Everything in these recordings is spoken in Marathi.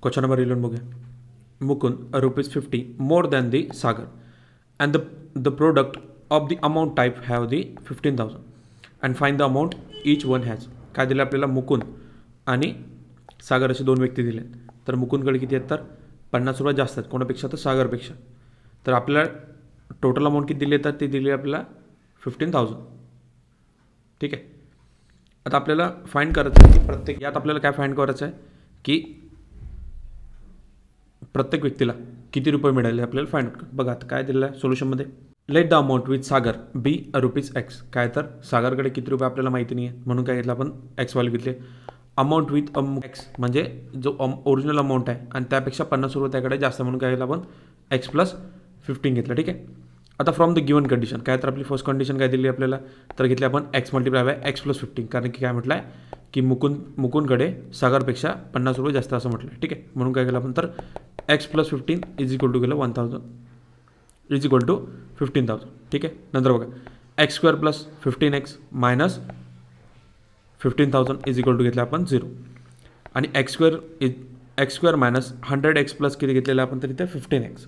क्वेश्चन नंबर 11 बघूया. Mukund ₹50 more than the Sagar and the product of the amount type have the 15,000 and find the amount each one has. काय दिलं आपल्याला? मुकुंद आणि सागर असे दोन व्यक्ती दिले. तर मुकुंदकडे किती आहेत? तर ₹50 जास्त आहेत. कोणापेक्षा? तर सागरपेक्षा. तर आपल्याला टोटल अमाऊंट किती दिली? तर ती दिली आपल्याला 15,000. ठीक आहे. आता आपल्याला फाइंड करायचं आहे की प्रत्येक यात आपल्याला काय फाइंड करायचं आहे की प्रत्येक व्यक्तीला किती रुपये मिळाले आपल्याला फाइंड आउट. बघा आता काय दिलेलं आहे सोल्युशनमध्ये. Let the amount with Sagar be ₹X. काय तर सागरकडे किती रुपये आपल्याला माहिती नाही आहे म्हणून काय घेतलं आपण एक्स व्हॅल्यू घेतली. अमाऊंट विथ एक्स म्हणजे जो ओरिजिनल अमाऊंट आहे आणि त्यापेक्षा ₹50 त्याकडे जास्त म्हणून काय घेतलं आपण एक्स प्लस 15 घेतलं. ठीक आहे. आता फ्रॉम द गिवन कंडिशन काय तर आपली फर्स्ट कंडिशन काय दिली आपल्याला तर घेतली आपण x multiply by x plus 15 कारण की काय म्हटलं आहे की मुकुंदकडे सागरपेक्षा ₹50 जास्त असं म्हटलं आहे. ठीक आहे. म्हणून काय केलं आपण तर x plus 15 is equal to केलं 1000 इज इक्वल टू 15,000. ठीक आहे. नंतर बघा x square plus 15x minus 15,000 is equal to घेतलं आपण 0 आणि x square minus 100x plus किती घेतलेलं आपण तर इथे 15x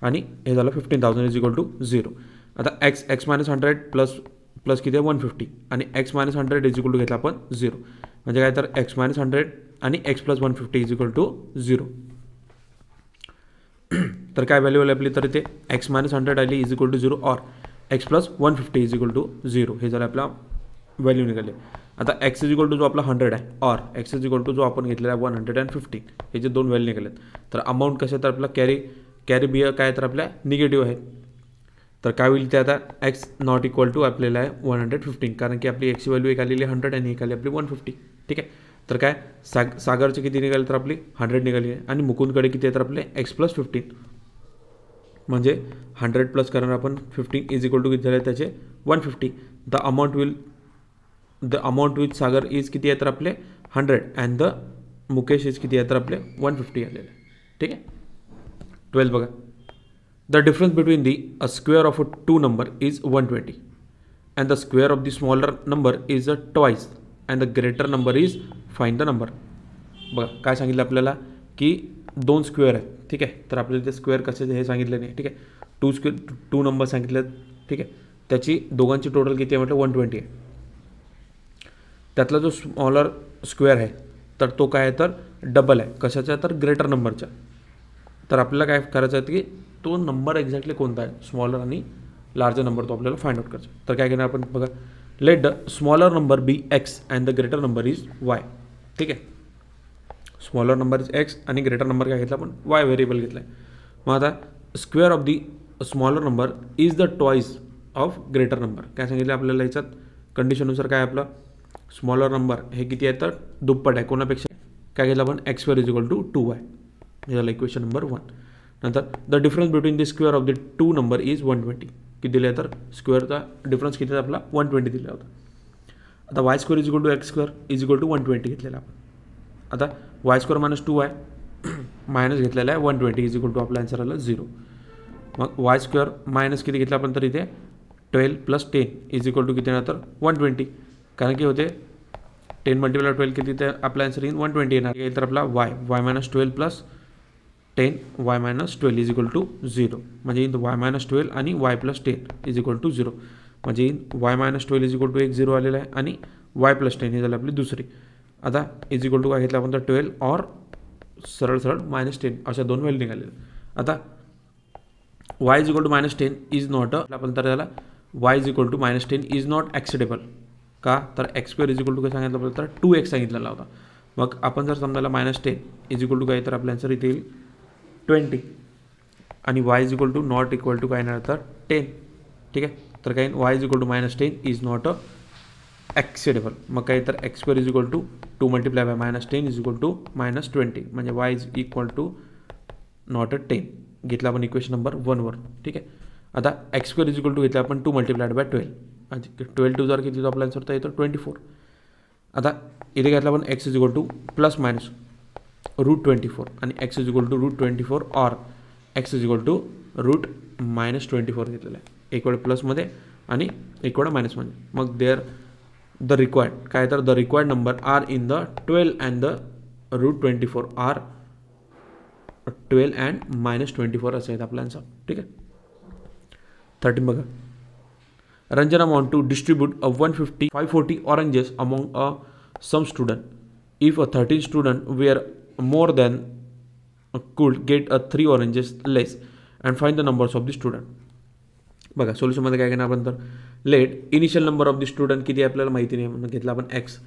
आणि हे झालं 15,000 इज इक्वल टू 0. आता एक्स मायनस 100 प्लस किती आहे 150 आणि x minus 100 is equal to घेतलं आपण 0 म्हणजे काय तर एक्स मायनस 100 आणि x plus 150 is equal to 0. तर काय व्हॅल्यू आली आपली तर इथे एक्स मायनस 100 आली इज इक्वल टू 0 और x plus 150 is equal to 0 हे झालं आपला व्हॅल्यू निघाले. आता एक्स इज इक्वल टू जो आपला 100 आहे और एक्स इज इक्वल टू जो आपण घेतलेला आहे 115 हे जे दोन व्हॅल्यू निघालेत. तर अमाऊंट कसे तर आपला कॅरी बी काय तर आपल्या निगेटिव्ह आहे. तर काय होईल ते आता एक्स नॉट इक्वल टू आपल्याला आहे 115 कारण की आपली एक्सची व्हॅल्यू एक आलेली 100 आणि एक आली आपली 150. ठीक आहे. तर काय सागरचे किती निघाले तर आपली 100 निघाली आहे आणि मुकुंदकडे किती आहे तर आपले एक्स प्लस 15 म्हणजे 100 प्लस करणार आपण 15 इज इक्वल टू किती झाले त्याचे 150. The amount with Sagar is किती आहे तर आपले 100 अँड द मुकेश इज किती आहे तर आपले 150 आलेले. ठीक आहे. 12 बघा. The difference between the a square of a 2 number is 120 and the square of the smaller number is twice and the greater number is find the number. बघा काय सांगितलं आपल्याला की दोन स्क्वेअर आहेत. ठीक आहे. तर आपल्याला ते स्क्वेअर कसे हे सांगितलं नाही. ठीक आहे. टू नंबर सांगितले. ठीक आहे. त्याची दोघांची टोटल किती आहे म्हटलं 120 आहे. त्यातला जो स्मॉलर स्क्वेअर आहे तर तो काय आहे तर डबल आहे कशाचा तर ग्रेटर नंबरचा. तर आपल्याला काय करायचं आहे की तो नंबर एक्झॅक्टली कोणता आहे स्मॉलर आणि लार्जर नंबर तो आपल्याला फाइंड आउट करायचा. तर काय करणार आपण बघा let the smaller number be x and the greater number is y. ठीक आहे. स्मॉलर नंबर इज एक्स आणि ग्रेटर नंबर काय घेतला आपण वाय व्हेरिएबल घेतला आहे. मग आता square of the smaller number is the twice of greater number. काय सांगितलं आपल्याला याच्यात कंडिशननुसार काय आपलं स्मॉलर नंबर हे किती आहे तर दुप्पट आहे कोणापेक्षा. काय घेतलं आपण x square is equal to 2y हे झालं इक्वेशन नंबर 1. नंतर the difference between the square of the 2 number is 120 किती दिले आहे तर स्क्वेअरचा डिफरन्स किती आहे आपला 120 दिला होता. आता y square is equal to x square is equal to 120 घेतलेला आपण. आता y square minus 2y minus घेतलेला आहे 120 इज इक्वल टू आपला आन्सर आला 0. मग वाय स्क्वेअर मायनस किती घेतला आपण तर इथे 12 प्लस 10 इज इक्वल टू किती येणार तर 120 कारण की होते 10 मल्टिप्लाय 12 किती तर आपला आन्सर येईल 120 येणार. तर आपला y minus 12 plus 10 y minus 12 is equal to 0 म्हणजे येईल वाय मायनस 12 आणि y plus 10 is equal to 0 म्हणजे येईल y minus 12 is equal to एक 0 आलेला आहे आणि वाय प्लस 10 हे झालं आपली दुसरी. आता इज इक्वल टू काय घेतलं आपण तर 12 और सरळ मायनस 10 अशा दोन व्हॅल्यू निघालेल्या. आता y is equal to minus 10 is not आपण तर त्याला y is equal to minus 10 is not acceptable का तर x square is equal to काय सांगितलं आपल्याला तर 2x सांगितलेला होता. मग आपण जर समजायला मायनस 10 इज इक्वल टू काय तर आपल्या आन्सर इथे येईल 20 आणि y is equal to not equal to काय येणार तर 10. ठीक आहे. तर काय y is equal to minus 10 is not acceptable. मग काय तर x square is equal to 2 multiply by minus 10 is equal to minus 20 म्हणजे y is equal to not 10 घेतला आपण इक्वेशन नंबर 1 वर. ठीक आहे. आता x square is equal to घेतला आपण 2 मल्टिप्लायड बाय 12 12 टू जर किती आपला आन्सर तर येतो 24. आता इथे घेतला आपण x is equal two plus minus √24 आणि एक्स इज इक्वल टू √24 और एक्स इज इक्वल टू √-24 घेतलेला आहे. एक वेळ प्लसमध्ये आणि एक वेळ मायनसमध्ये. मग द रिक्वायर्ड काय तर the required number are in the 12 and the √24 are 12 and -24 असं आहेत आपला आन्सर. ठीक आहे. 13 बघा. Ranjana want to distribute a 540 oranges among some student. If a 13 student were more than could get a 3 oranges less and find the numbers of the student. बघा सोल्युशनमध्ये काय करणार आपण तर let initial number of the student किती आपल्याला माहिती नाही म्हणून घेतला आपण x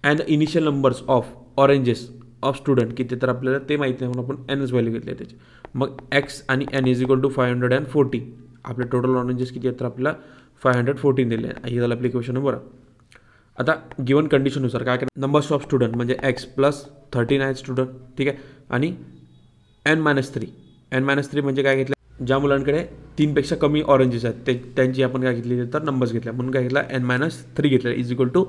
and initial numbers of oranges of student किती तर आपल्याला ते माहिती नाही म्हणून आपण एनच व्हॅल्यू घेतली आहे त्याची. मग एक्स आणि एन इज इक्वल टू 540. आपले टोटल ऑरेंजेस किती आहेत तर आपल्याला 514 दिले आहे. हे झालं ॲप्लिकेशन नंबर. आता गिवन कंडिशननुसार काय करा नंबर्स ऑफ स्टुडंट म्हणजे एक्स प्लस 13 आहेत स्टुडंट. ठीक आहे. आणि n-3 n-3 म्हणजे काय घेतलं ज्या मुलांकडे 3 पेक्षा कमी ऑरेंजेस आहेत ते त्यांची आपण काय घेतली तर नंबर्स घेतल्या म्हणून काय घेतला n-3 घेतला इज इक्वल टू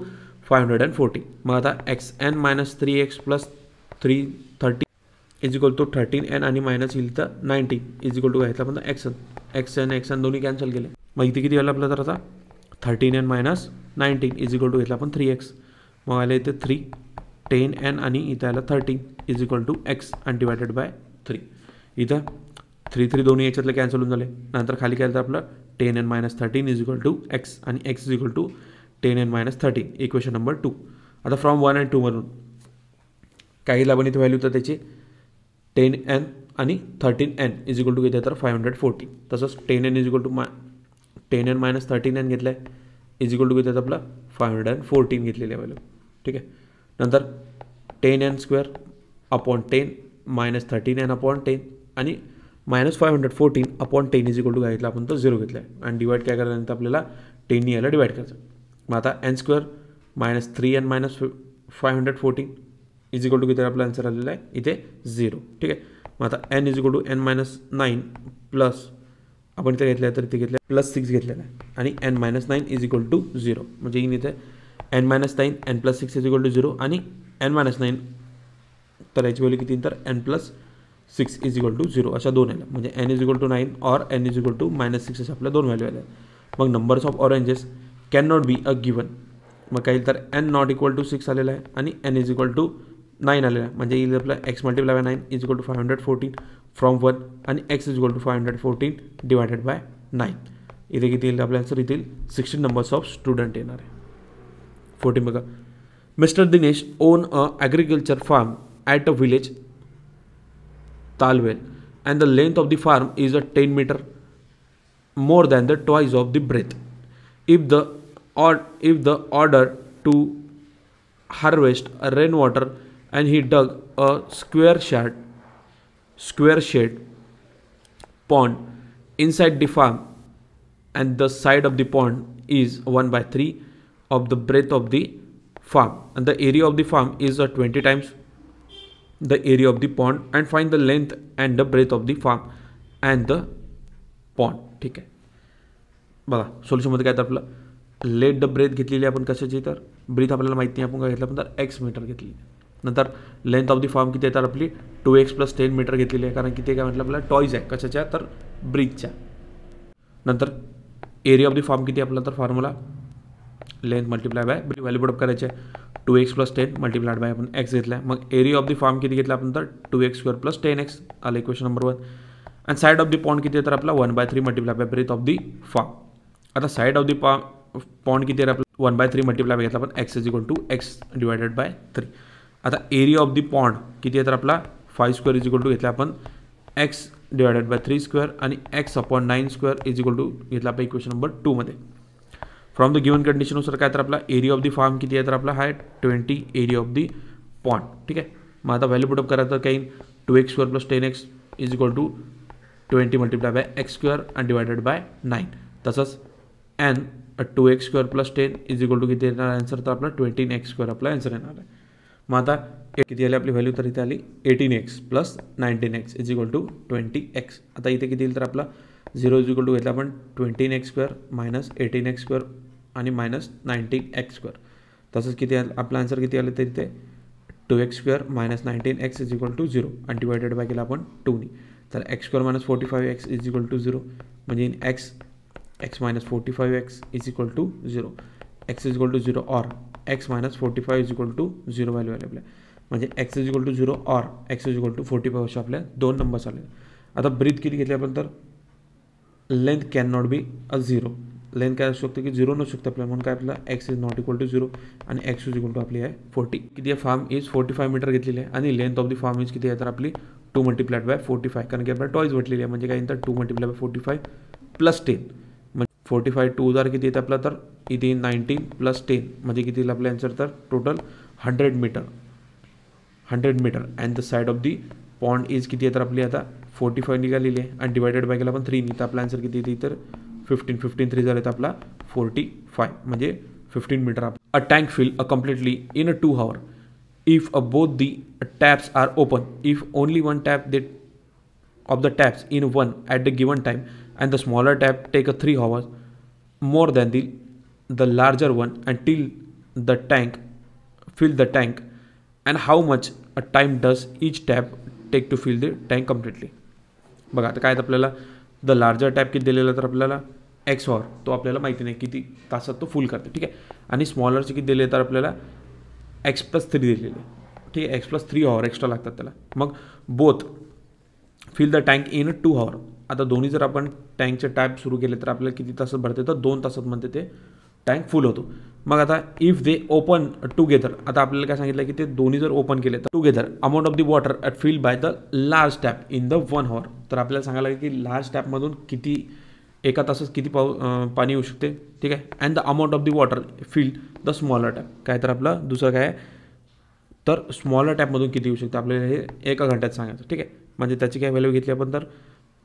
540. मग आता n-3x plus 330 is equal to 13n आणि मायनस येईल तर 90 इज इक्वल टू काय घेतला आपण xn दोन्ही कॅन्सल केले. मग इथे किती झालं आपलं तर आता 13n minus 19 is equal to घेतला आपण 3x. मग आलं इथे 3 10n आणि इथं आलं 13 इज इक्वल टू x आणि डिवायडेड बाय 3. इथं 3 दोन्ही याच्यातले कॅन्सल होऊन झाले. नंतर खाली काय तर आपलं 10n minus 13 is equal to x आणि x is equal to 10n minus 13. Equation number 2. आता फ्रॉम 1 आणि 2 मधून काय घेतलं आपण इथे व्हॅल्यू तर त्याची 10n आणि 13n इज इक्वल टू घेतलं तर 540. तसंच 10n is equal to 10n minus 13n घेतलं आहे इज इक्वल टू घेतलं आपलं 514 घेतलेली आहे व्हॅल्यू. ठीक आहे. नंतर 10n² upon 10 minus 13n upon 10 आणि minus 514 upon 10 is equal to काय घेतलं आपण तर 0 घेतलं आहे आणि डिवाइड काय करायचं आपल्याला 10 याला डिवाइड करायचं. मग आता n² minus 3n minus 514 is equal to किती आपला आन्सर आलेला आहे इथे 0. ठीक आहे. मग आता n is equal to n minus 9 plus आपण इथे घेतलं तर इथे घेतलं प्लस 6 घेतलेलं आहे आणि n minus 9 is equal to 0 म्हणजे इन इथे n minus 9 n plus 6 is equal to 0 आणि n मायनस 9 तर याची व्हॅल्यू किती तर n plus 6 is equal to 0 अशा दोन आल्या म्हणजे n इज इक्वल टू 9 और n is equal to minus 6 अशा आपल्या दोन व्हॅल्यू आल्या. मग numbers of oranges can not be a given. मग काही तर n नॉट इक्वल टू 6 आलेला आहे आणि n इज इक्वल टू 9 आलेला आहे म्हणजे येईल आपला x multiply by 9 is equal to 514 from 1 आणि x is equal to 514 divided by 9. इथे किती येईल आपल्या आन्सर इथे 16 नंबर्स ऑफ स्टुडंट येणार आहे. 14 बघा. Mister Dinesh own a agriculture farm at a village Talwell and the length of the farm is a 10 meter more than the twice of the breadth. If the order to harvest rainwater and he dug a square shed pond inside the farm and the side of the pond is 1/3 of the breadth of the farm and the area of the farm is 20 times the area of the pond and find the length and the breadth of the farm and the pond. ठीक आहे. बघा सोल्युशनमध्ये काय तर आपलं लेट द ब्रेथ घेतलेली आपण कशाची तर ब्रीथ आपल्याला माहिती नाही आपण काय घेतलं पण तर x मीटर घेतली. नंतर लेंथ ऑफ द फार्म किती आहे तर आपली 2x प्लस 10 मीटर घेतलेली आहे कारण की ते काय म्हटलं आपल्याला टॉईज आहे कशाच्या तर ब्रीथच्या. नंतर एरिया ऑफ द फार्म किती आपला तर formula length multiply by value put up करायचे 2x प्लस 10 मल्टिप्लाइड बाय आपण x घेतला. मग एरिया ऑफ द फार्म किती घेतला आपण तर 2x² प्लस 10x आलं इक्वेशन नंबर 1. आणि साईड ऑफ द पॉन्ड किती आहे तर आपला 1/3 multiply by breadth of the farm. आता साईड ऑफ द पॉन्ड किती आहे आपला 1/3 मल्टिप्लाय घेतला आपण x is equal to x divided by 3. आता एरिया ऑफ द पॉन्ड किती आहे तर आपला 5² इज इक्वल टू घेतला आपण x डिवायडेड बाय 3² आणि x upon 9² is equal to घेतला आपण इक्वेशन नंबर 2 मध्ये. फ्रॉम द गिवन कंडिशननुसार काय तर आपला एरिया ऑफ द फार्म किती आहे तर आपला आहे 20 एरिया ऑफ द पॉन्ड. ठीक आहे. मग आता व्हॅल्यू पुटअप करायचं काही 2x² plus 10x is equal to 20 multiply by x² आणि डिवायडेड बाय 9. तसंच n 2x² plus 10 is equal to किती येणार आन्सर तर आपला 18x² आपला आन्सर येणार आहे. मग आता किती आली आपली व्हॅल्यू तर इथे आली 18x plus 19x is equal to 20x. आता इथे किती येईल तर आपला 0 इज इक्वल टू घेतला आपण 20x² मायनस 18x² आणि मायनस 19x². तसंच किती आपला आन्सर किती आलं तर इथे 2x² minus 19x is equal to 0 आणि डिवायडेड बाय केला आपण 2 तर x² minus 45x is equal to 0 म्हणजे x minus 45x is equal to 0 x is equal to 0 और x minus 45 is equal to 0 value आली आपल्या. म्हणजे x is equal to 0 or x is equal to 45 असे आपल्या दोन नंबर्स आले. आता ब्रीथ किती घेतली आपण तर length can not be a 0. Length काय असू शकते की 0 नसू शकते आपल्याला, म्हणून काय आपल्याला x is not equal to 0 आणि एक्स इज इक्वल टू आपली आहे 40. किती आहे फार्म इज 45 मीटर घेतलेली आहे आणि length of the farm is किती आहे तर आपली 2 मल्टिप्लाइड बाय 45, कारण की आपल्याला टॉईज भेटलेली आहे. म्हणजे काय तर 2 मल्टिप्लाय बाय 45 प्लस 10, म्हणजे 45 2 हजार किती येते आपला तर इथे 19 प्लस 10 म्हणजे किती येईल आपल्या आन्सर तर total 100 metre. And the side of the pond is किती आहे तर आपली आता 45 निघालेली आहे आणि डिवायडेड बाय केला आपण 3 नी, तर आपला आन्सर किती येते तर 15 3 झाले तर आपला 45 म्हणजे 15 metre. A tank fill a completely in a 2 hour if both the taps are open. If only one tap of the taps in one at the given time and the smaller tap take a 3 hours more than the larger one until the tank fill the tank, and how much a time does each tap take to fill the tank completely. बघा आता काय आपल्याला द लार्जर टॅप किती दिलेला तर आपल्याला एक्स हॉर, तो आपल्याला माहिती नाही किती तासात तो फुल करते, ठीक आहे. आणि स्मॉलरचे किती दिले तर आपल्याला एक्स प्लस 3 दिलेले, ठीक आहे. एक्स प्लस 3 हॉवर एक्स्ट्रा लागतात त्याला. मग both fill the tank in 2 hour. आता दोन्ही जर आपण टँकचे टॅप सुरू केले तर आपल्याला किती तासात भरते तर 2 तासात म्हणते ते टँक फुल होतो. मग आता इफ दे ओपन टुगेदर, आता आपल्याला काय सांगितलं की ते दोन्ही जर ओपन केले तर together amount of the water at filled by the large tap in the 1 hour. तर आपल्याला सांगायला लागेल की लार्ज टॅपमधून किती एका तासात किती पाणी येऊ शकते, ठीक आहे. And the amount of the water filled the smaller tap, काय तर आपलं दुसरं काय तर स्मॉलर टॅपमधून किती येऊ शकते आपल्याला हे एका घंट्यात सांगायचं, ठीक आहे. म्हणजे त्याची काय व्हॅल्यू घेतली आपण तर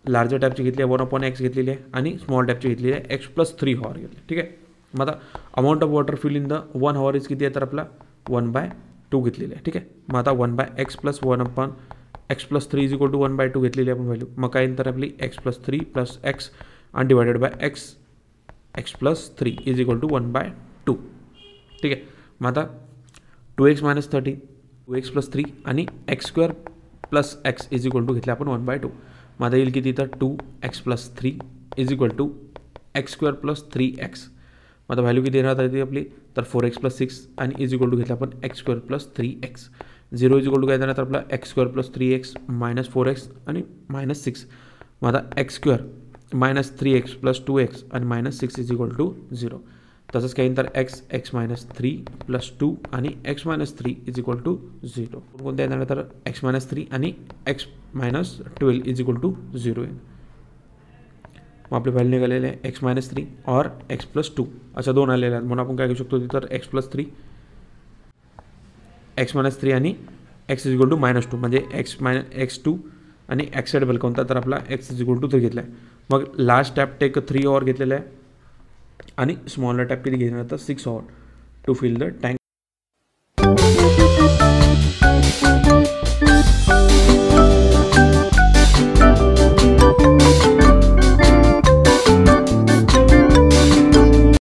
लार्जर टॅपची घेतली आहे 1/x घेतलेली आहे आणि स्मॉल टॅपची घेतलेली आहे एक्स प्लस 3 हॉवर घेतली, ठीक आहे. मग आता amount of water fill in the 1 hour इज किती आहे तर आपला 1/2 घेतलेली आहे, ठीक आहे. मग आता 1/x plus 1/x plus 3 is equal to 1/2 घेतलेली आहे आपण व्हॅल्यू. मग काय तर आपली एक्स प्लस 3 प्लस एक्स आणि divided by x plus 3 is equal to 1/2, ठीक आहे. मग आता 2x मायनस 30 2x प्लस 3 आणि x² plus x is equal to घेतले आपण 1/2. मग आता येईल किती तर 2x plus 3 is equal to x² plus 3x. मग आता व्हॅल्यू किती येणार होती आपली तर 4x प्लस 6 आणि इज इक्वल टू घेतलं आपण x² plus 3x. 0 is equal to काय देणार तर आपला x² plus 3x minus 4x आणि मायनस 6. मग आता x² minus 3x plus 2x आणि मायनस 6 इज इक्वल टू 0. तसंच काही तर x मायनस 3 प्लस 2 आणि x minus 3 is equal to 0. कोणत्या येणार तर x मायनस 3 आणि x minus 12 is equal to 0 येईल. मग आपले व्हॅल्यू निघालेले आहे एक्स मायनस 3 और एक्स प्लस 2 अशा दोन आलेल्या आहेत. म्हणून आपण काय घेऊ शकतो तर एक्स प्लस 3 एक्स मायनस 3 आणि x is equal to minus 2 म्हणजे x2 आणि एक्स डबल कोणता तर आपला एक्स इज इक्वल टू 3 घेतला आहे. मग लास्ट टॅप टेक 3 hour घेतलेला आहे आणि स्मॉलर टॅप किती घेणार तर 6 hour to fill the tank.